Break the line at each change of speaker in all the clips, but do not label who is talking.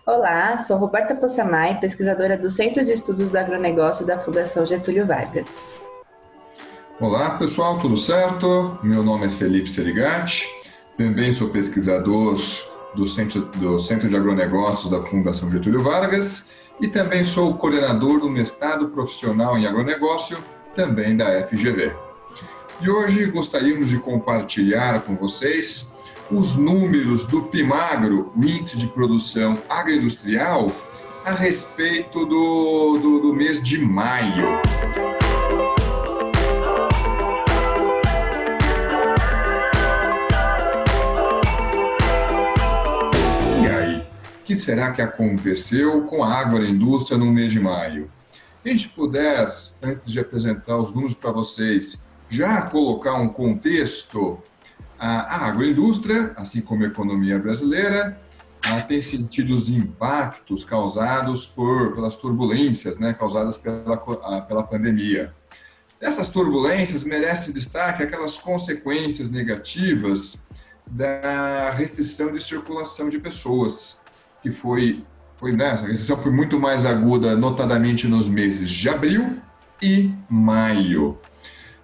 Olá, sou Roberta Possamay, pesquisadora do Centro de Estudos do Agronegócio da Fundação Getúlio Vargas.
Olá pessoal, tudo certo? Meu nome é Felipe Serigati, também sou pesquisador do Centro de Agronegócios da Fundação Getúlio Vargas e também sou coordenador do mestrado profissional em agronegócio, também da FGV. E hoje gostaríamos de compartilhar com vocês os números do PIMAGRO, o Índice de Produção Agroindustrial, a respeito do mês de maio. O que será que aconteceu com a agroindústria no mês de maio? Se a gente puder, antes de apresentar os números para vocês, já colocar um contexto, a agroindústria, assim como a economia brasileira, tem sentido os impactos causados pelas turbulências, causadas pela pandemia. Essas turbulências merecem destaque aquelas consequências negativas da restrição de circulação de pessoas, que essa restrição foi muito mais aguda, notadamente nos meses de abril e maio.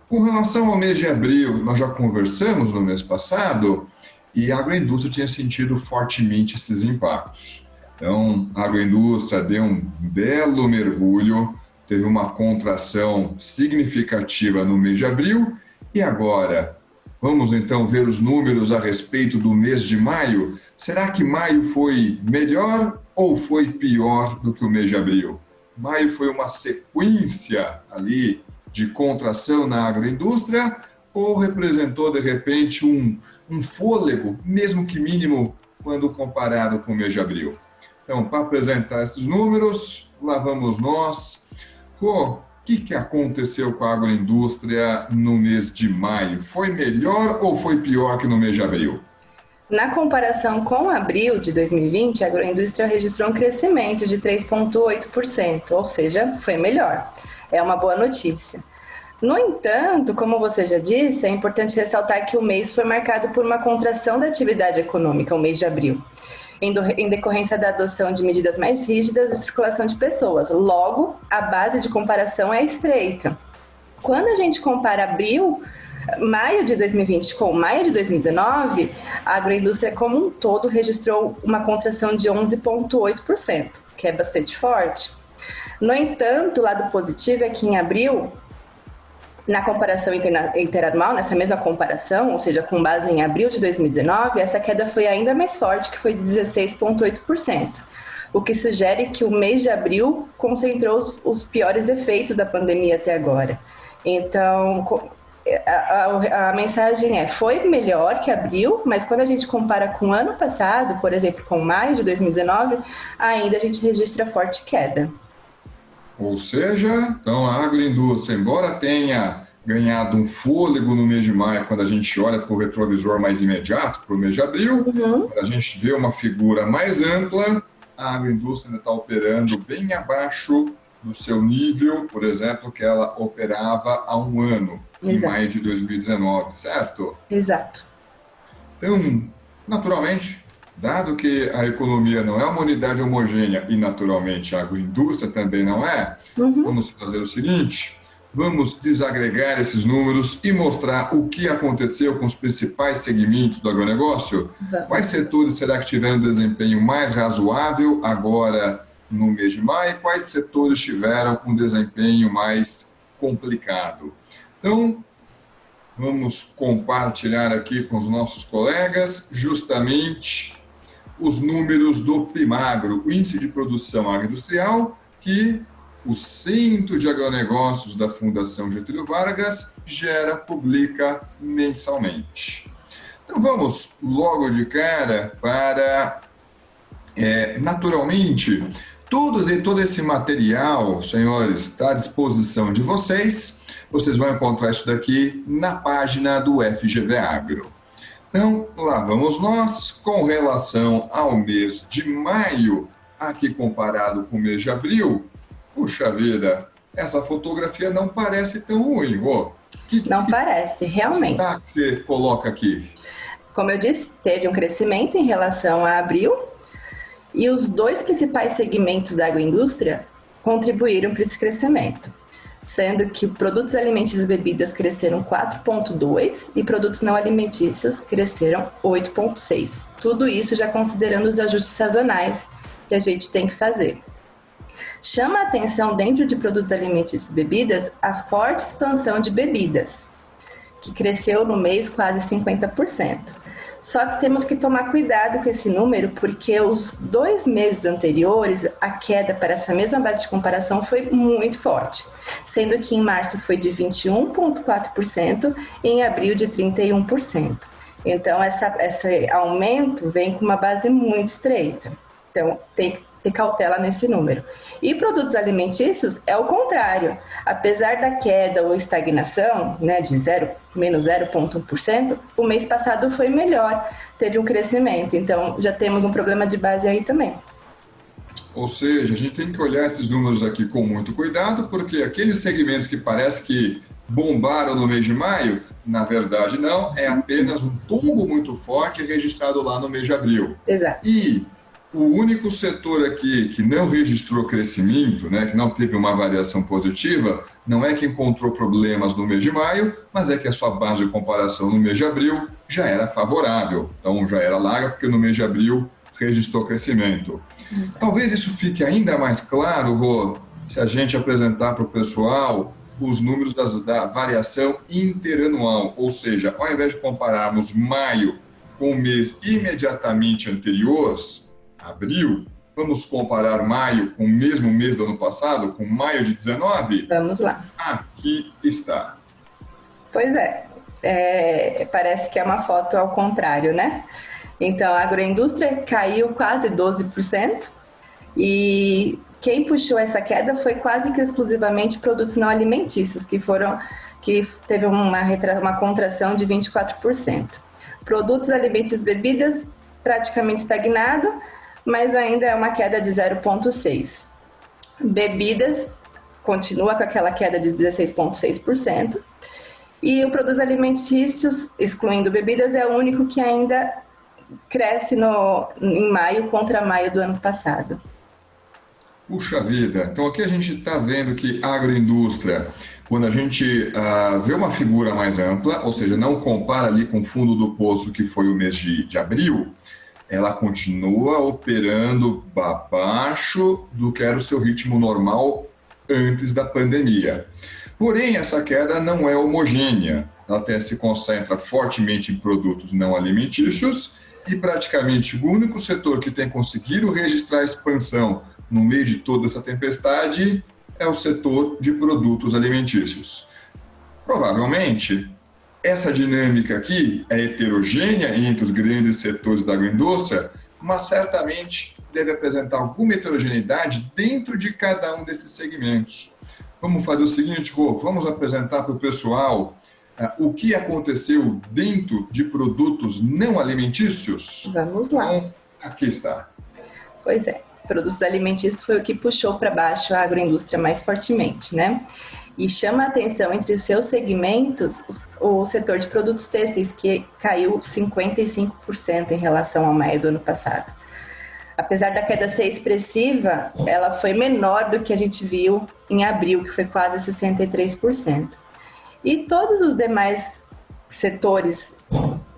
Com relação ao mês de abril, nós já conversamos no mês passado e a agroindústria tinha sentido fortemente esses impactos. Então, a agroindústria deu um belo mergulho, teve uma contração significativa no mês de abril e agora, vamos então ver os números a respeito do mês de maio. Será que maio foi melhor ou foi pior do que o mês de abril? Maio foi uma sequência ali de contração na agroindústria ou representou de repente um fôlego, mesmo que mínimo, quando comparado com o mês de abril? Então, para apresentar esses números, lá vamos nós. O que aconteceu com a agroindústria no mês de maio? Foi melhor ou foi pior que no mês de abril?
Na comparação com abril de 2020, a agroindústria registrou um crescimento de 3,8%, ou seja, foi melhor. É uma boa notícia. No entanto, como você já disse, é importante ressaltar que o mês foi marcado por uma contração da atividade econômica, o mês de abril, em decorrência da adoção de medidas mais rígidas de circulação de pessoas. Logo, a base de comparação é estreita. Quando a gente compara maio de 2020 com maio de 2019, a agroindústria como um todo registrou uma contração de 11,8%, que é bastante forte. No entanto, o lado positivo é que em abril, na comparação interanual, nessa mesma comparação, ou seja, com base em abril de 2019, essa queda foi ainda mais forte, que foi de 16,8%, o que sugere que o mês de abril concentrou os piores efeitos da pandemia até agora. Então, a mensagem foi melhor que abril, mas quando a gente compara com o ano passado, por exemplo, com maio de 2019, ainda a gente registra forte queda.
Ou seja, então a agroindústria, embora tenha ganhado um fôlego no mês de maio, quando a gente olha para o retrovisor mais imediato, para o mês de abril, quando a gente vê uma figura mais ampla, a agroindústria ainda está operando bem abaixo do seu nível, por exemplo, que ela operava há um ano, em maio de 2019, certo?
Exato.
Então, naturalmente, dado que a economia não é uma unidade homogênea e, naturalmente, a agroindústria também não é, vamos fazer o seguinte, vamos desagregar esses números e mostrar o que aconteceu com os principais segmentos do agronegócio. Quais setores será que tiveram desempenho mais razoável agora no mês de maio? Quais setores tiveram um desempenho mais complicado? Então, vamos compartilhar aqui com os nossos colegas justamente os números do PIMAGRO, o Índice de Produção Agroindustrial, que o Centro de Agronegócios da Fundação Getúlio Vargas publica mensalmente. Então vamos logo de cara para, naturalmente, todo esse material, senhores, está à disposição de vocês. Vocês vão encontrar isso daqui na página do FGV Agro. Então, lá vamos nós, com relação ao mês de maio, aqui comparado com o mês de abril. Puxa vida, essa fotografia não parece tão ruim.
Não parece, realmente.
O que você coloca aqui?
Como eu disse, teve um crescimento em relação a abril, E os dois principais segmentos da agroindústria contribuíram para esse crescimento, sendo que produtos alimentícios e bebidas cresceram 4,2% e produtos não alimentícios cresceram 8,6%. Tudo isso já considerando os ajustes sazonais que a gente tem que fazer. Chama a atenção dentro de produtos alimentícios e bebidas a forte expansão de bebidas, que cresceu no mês quase 50%. Só que temos que tomar cuidado com esse número, porque os 2 meses anteriores, a queda para essa mesma base de comparação foi muito forte, sendo que em março foi de 21,4% e em abril de 31%. Então, esse aumento vem com uma base muito estreita. Então, tem que ter cautela nesse número. E produtos alimentícios é o contrário. Apesar da queda ou estagnação, né, de menos 0,1%, o mês passado foi melhor, teve um crescimento. Então, já temos um problema de base aí também.
Ou seja, a gente tem que olhar esses números aqui com muito cuidado, porque aqueles segmentos que parece que bombaram no mês de maio, na verdade não, é apenas um tombo muito forte registrado lá no mês de abril.
Exato.
E o único setor aqui que não registrou crescimento, né, que não teve uma variação positiva, não é que encontrou problemas no mês de maio, mas é que a sua base de comparação no mês de abril já era favorável. Então já era larga, porque no mês de abril registrou crescimento. Talvez isso fique ainda mais claro, Rô, se a gente apresentar para o pessoal os números da variação interanual, ou seja, ao invés de compararmos maio com o mês imediatamente anterior, abril, vamos comparar maio com o mesmo mês do ano passado, com maio de 19?
Vamos lá.
Aqui está.
Pois parece que é uma foto ao contrário, né? Então, a agroindústria caiu quase 12% e quem puxou essa queda foi quase que exclusivamente produtos não alimentícios, que teve uma contração de 24%. Produtos alimentícios e bebidas praticamente estagnado, mas ainda é uma queda de 0,6%. Bebidas continua com aquela queda de 16,6%. E o produtos alimentícios, excluindo bebidas, é o único que ainda cresce em maio contra maio do ano passado.
Puxa vida, então aqui a gente está vendo que a agroindústria, quando a gente vê uma figura mais ampla, ou seja, não compara ali com o fundo do poço que foi o mês de abril, ela continua operando abaixo do que era o seu ritmo normal antes da pandemia. Porém, essa queda não é homogênea. Ela até se concentra fortemente em produtos não alimentícios e praticamente o único setor que tem conseguido registrar expansão no meio de toda essa tempestade é o setor de produtos alimentícios. Provavelmente, essa dinâmica aqui é heterogênea entre os grandes setores da agroindústria, mas certamente deve apresentar alguma heterogeneidade dentro de cada um desses segmentos. Vamos fazer o seguinte, Rô, vamos apresentar para o pessoal o que aconteceu dentro de produtos não alimentícios?
Vamos lá.
Então, aqui está.
Pois é, produtos alimentícios foi o que puxou para baixo a agroindústria mais fortemente, né? E chama a atenção entre os seus segmentos o setor de produtos têxteis, que caiu 55% em relação ao maio do ano passado. Apesar da queda ser expressiva, ela foi menor do que a gente viu em abril, que foi quase 63%. E todos os demais setores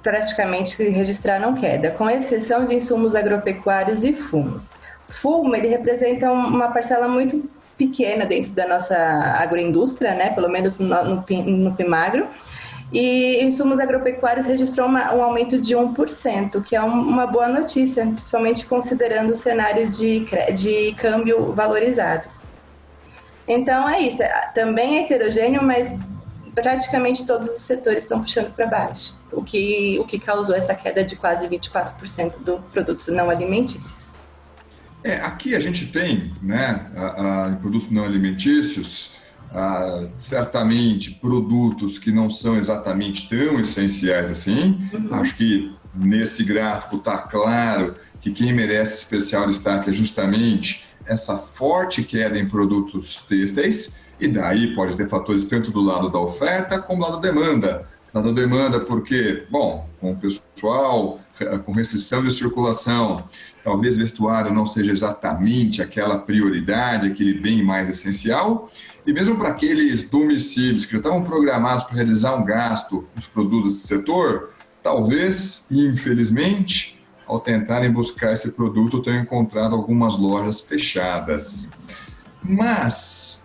praticamente registraram queda, com exceção de insumos agropecuários e fumo. Fumo, ele representa uma parcela muito pequena dentro da nossa agroindústria, né? Pelo menos no Pimagro. E insumos agropecuários registrou um aumento de 1%, que é uma boa notícia, principalmente considerando o cenário de câmbio valorizado. Então é isso, também é heterogêneo, mas praticamente todos os setores estão puxando para baixo, o que causou essa queda de quase 24% dos produtos não alimentícios.
Aqui a gente tem, né, em produtos não alimentícios, certamente produtos que não são exatamente tão essenciais assim. Acho que nesse gráfico está claro que quem merece especial destaque é justamente essa forte queda em produtos têxteis, e daí pode ter fatores tanto do lado da oferta como do lado da demanda. dada demanda, porque, bom, com o pessoal, com restrição de circulação, talvez vestuário não seja exatamente aquela prioridade, aquele bem mais essencial, e mesmo para aqueles domicílios que já estavam programados para realizar um gasto nos produtos desse setor, talvez, infelizmente, ao tentarem buscar esse produto, tenham encontrado algumas lojas fechadas. Mas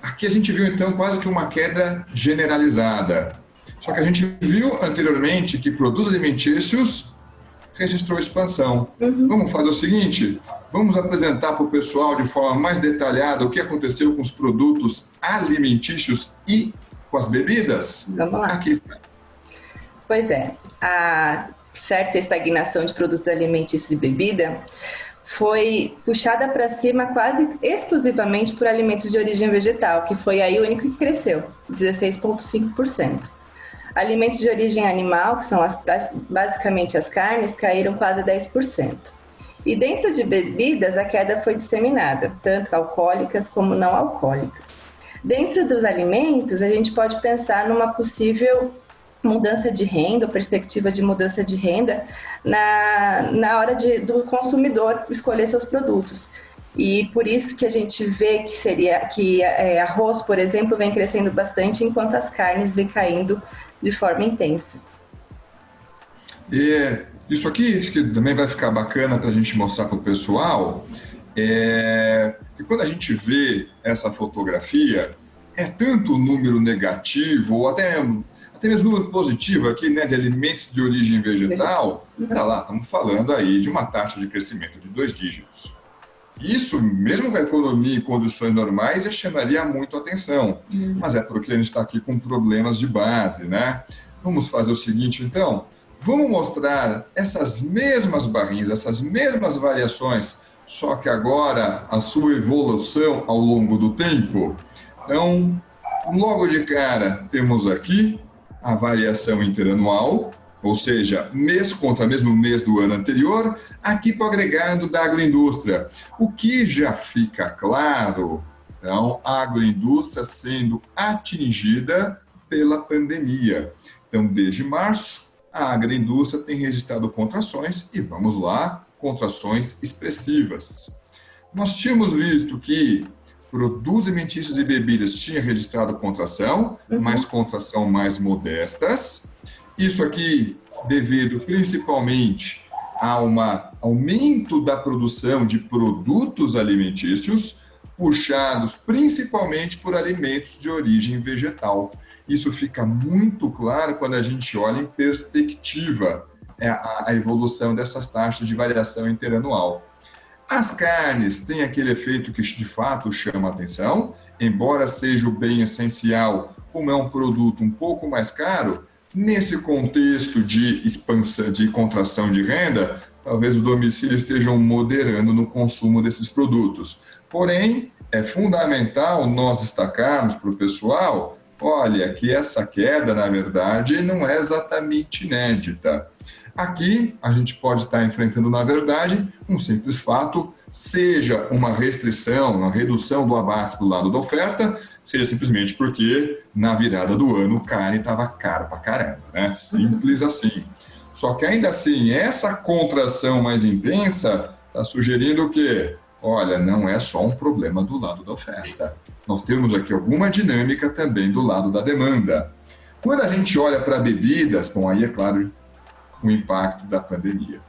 aqui a gente viu então quase que uma queda generalizada. Só que a gente viu anteriormente que produtos alimentícios registrou expansão. Vamos fazer o seguinte, vamos apresentar para o pessoal de forma mais detalhada o que aconteceu com os produtos alimentícios e com as bebidas?
Vamos lá.
Aqui está.
Pois é, a certa estagnação de produtos alimentícios e bebida foi puxada para cima quase exclusivamente por alimentos de origem vegetal, que foi aí o único que cresceu, 16,5%. Alimentos de origem animal, que são basicamente as carnes, caíram quase 10%. E dentro de bebidas, a queda foi disseminada, tanto alcoólicas como não alcoólicas. Dentro dos alimentos, a gente pode pensar numa possível mudança de renda, ou perspectiva de mudança de renda na hora do consumidor escolher seus produtos. E por isso que a gente vê que arroz, por exemplo, vem crescendo bastante, enquanto as carnes vêm caindo de forma intensa.
E isso aqui acho que também vai ficar bacana para a gente mostrar para o pessoal. E quando a gente vê essa fotografia, é tanto o número negativo, ou até mesmo número positivo aqui, né, de alimentos de origem vegetal, olha lá, estamos falando aí de uma taxa de crescimento de 2 dígitos. Isso, mesmo com a economia em condições normais, já chamaria muito atenção. Mas é porque a gente está aqui com problemas de base, né? Vamos fazer o seguinte, então. Vamos mostrar essas mesmas barrinhas, essas mesmas variações, só que agora a sua evolução ao longo do tempo. Então, logo de cara, temos aqui a variação interanual, ou seja, mês contra mesmo mês do ano anterior, aqui para o agregado da agroindústria. O que já fica claro, então, a agroindústria sendo atingida pela pandemia. Então, desde março, a agroindústria tem registrado contrações, e vamos lá, contrações expressivas. Nós tínhamos visto que produtos alimentícios e bebidas tinha registrado contração, mas contração mais modestas. Isso aqui devido principalmente a um aumento da produção de produtos alimentícios, puxados principalmente por alimentos de origem vegetal. Isso fica muito claro quando a gente olha em perspectiva a evolução dessas taxas de variação interanual. As carnes têm aquele efeito que de fato chama a atenção, embora seja o bem essencial, como é um produto um pouco mais caro, nesse contexto de expansão, de contração de renda, talvez os domicílios estejam moderando no consumo desses produtos. Porém, é fundamental nós destacarmos para o pessoal, olha, que essa queda, na verdade, não é exatamente inédita. Aqui, a gente pode estar enfrentando, na verdade, um simples fato, seja uma restrição, uma redução do abate do lado da oferta, seja simplesmente porque na virada do ano carne estava cara pra caramba, né? Simples assim. Só que ainda assim, essa contração mais intensa está sugerindo que, olha, não é só um problema do lado da oferta. Nós temos aqui alguma dinâmica também do lado da demanda. Quando a gente olha para bebidas, bom, aí é claro, o impacto da pandemia.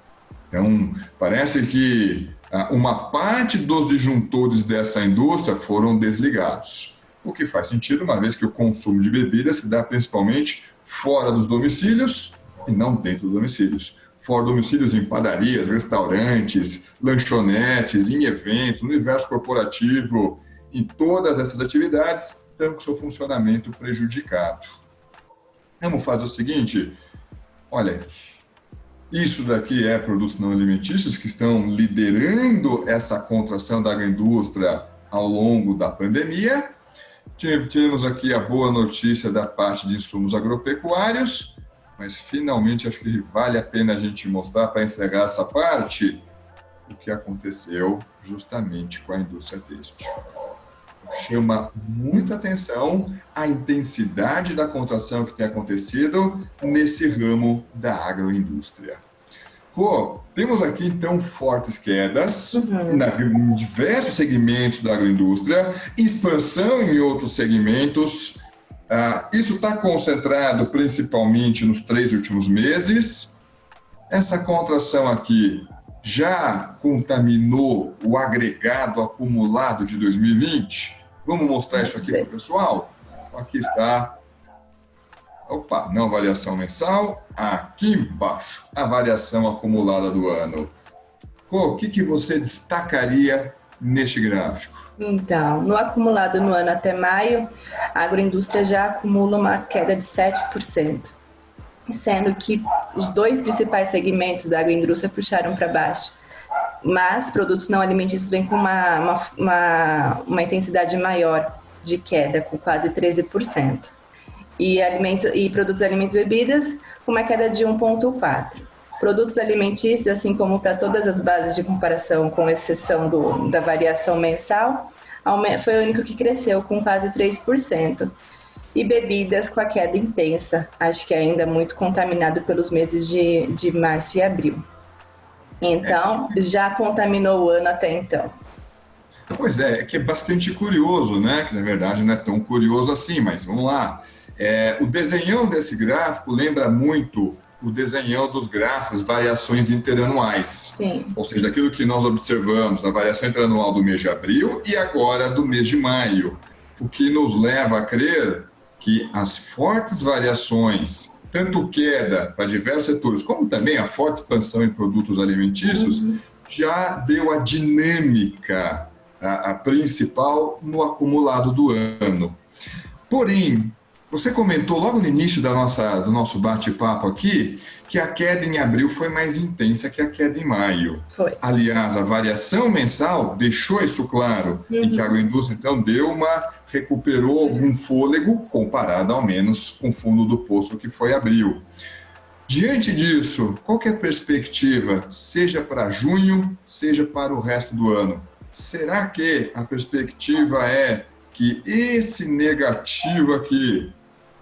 Então, parece que uma parte dos disjuntores dessa indústria foram desligados, o que faz sentido, uma vez que o consumo de bebidas se dá principalmente fora dos domicílios e não dentro dos domicílios. Fora domicílios em padarias, restaurantes, lanchonetes, em eventos, no universo corporativo, em todas essas atividades, estão com seu funcionamento prejudicado. Vamos fazer o seguinte, olha, isso daqui é produtos não alimentícios que estão liderando essa contração da agroindústria ao longo da pandemia. Tivemos aqui a boa notícia da parte de insumos agropecuários, mas finalmente acho que vale a pena a gente mostrar para encerrar essa parte o que aconteceu justamente com a indústria têxtil. chama muita atenção a intensidade da contração que tem acontecido nesse ramo da agroindústria. Temos aqui, então, fortes quedas em diversos segmentos da agroindústria, expansão em outros segmentos. Isso está concentrado principalmente nos 3 últimos meses. Essa contração aqui já contaminou o agregado acumulado de 2020? Vamos mostrar isso aqui para o pessoal? Aqui está. Não, variação mensal. Aqui embaixo, a variação acumulada do ano. O que você destacaria neste gráfico?
Então, no acumulado no ano até maio, a agroindústria já acumula uma queda de 7%, sendo que os 2 principais segmentos da agroindústria puxaram para baixo. Mas produtos não alimentícios vêm com uma intensidade maior de queda, com quase 13%. E produtos alimentos e bebidas, com uma queda de 1,4%. Produtos alimentícios, assim como para todas as bases de comparação, com exceção da variação mensal, foi o único que cresceu, com quase 3%. E bebidas com a queda intensa, acho que ainda muito contaminado pelos meses de março e abril. Então, já contaminou o ano até então.
Pois é que é bastante curioso, né? Que na verdade não é tão curioso assim, mas vamos lá. O desenhão desse gráfico lembra muito o desenhão dos gráficos variações interanuais.
Sim.
Ou seja, aquilo que nós observamos na variação interanual do mês de abril e agora do mês de maio. O que nos leva a crer que as fortes variações, tanto queda para diversos setores, como também a forte expansão em produtos alimentícios, já deu a dinâmica a principal no acumulado do ano. Porém, você comentou logo no início do nosso bate-papo aqui que a queda em abril foi mais intensa que a queda em maio.
Foi.
Aliás, a variação mensal deixou isso claro, em que a agroindústria, então, recuperou algum fôlego comparado, ao menos, com o fundo do poço que foi abril. Diante disso, qual que é a perspectiva, seja para junho, seja para o resto do ano? Será que a perspectiva é que esse negativo aqui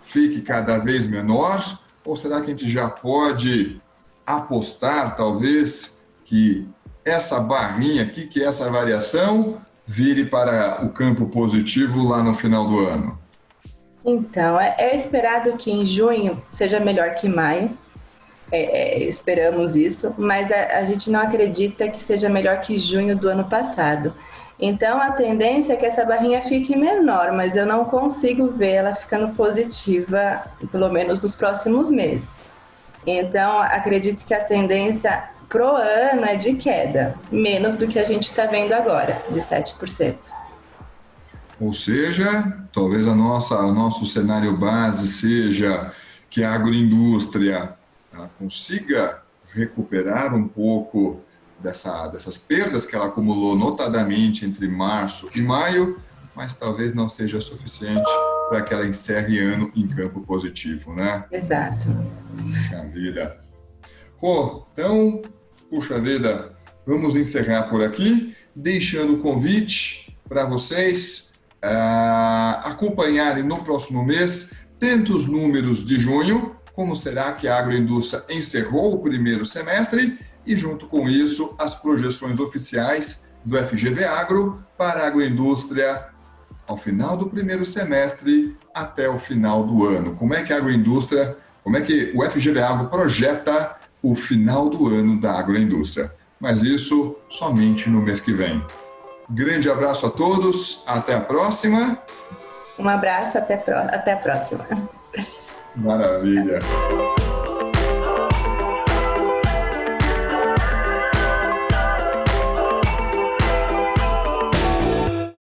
fique cada vez menor? Ou será que a gente já pode apostar, talvez, que essa barrinha aqui, que essa variação, vire para o campo positivo lá no final do ano?
Então, é esperado que em junho seja melhor que maio. Esperamos isso, mas a gente não acredita que seja melhor que junho do ano passado. Então, a tendência é que essa barrinha fique menor, mas eu não consigo ver ela ficando positiva, pelo menos nos próximos meses. Então, acredito que a tendência pro ano é de queda, menos do que a gente está vendo agora, de 7%.
Ou seja, talvez o nosso cenário base seja que a agroindústria consiga recuperar um pouco dessas perdas que ela acumulou notadamente entre março e maio, mas talvez não seja suficiente para que ela encerre ano em campo positivo, né?
Exato.
Puxa vida. Então, puxa vida, vamos encerrar por aqui, deixando o convite para vocês acompanharem no próximo mês tanto os números de junho, como será que a agroindústria encerrou o primeiro semestre, e junto com isso as projeções oficiais do FGV Agro para a agroindústria ao final do primeiro semestre até o final do ano. Como é que a agroindústria, como é que o FGV Agro projeta o final do ano da agroindústria? Mas isso somente no mês que vem. Grande abraço a todos, até a próxima.
Um abraço, até a próxima.
Maravilha.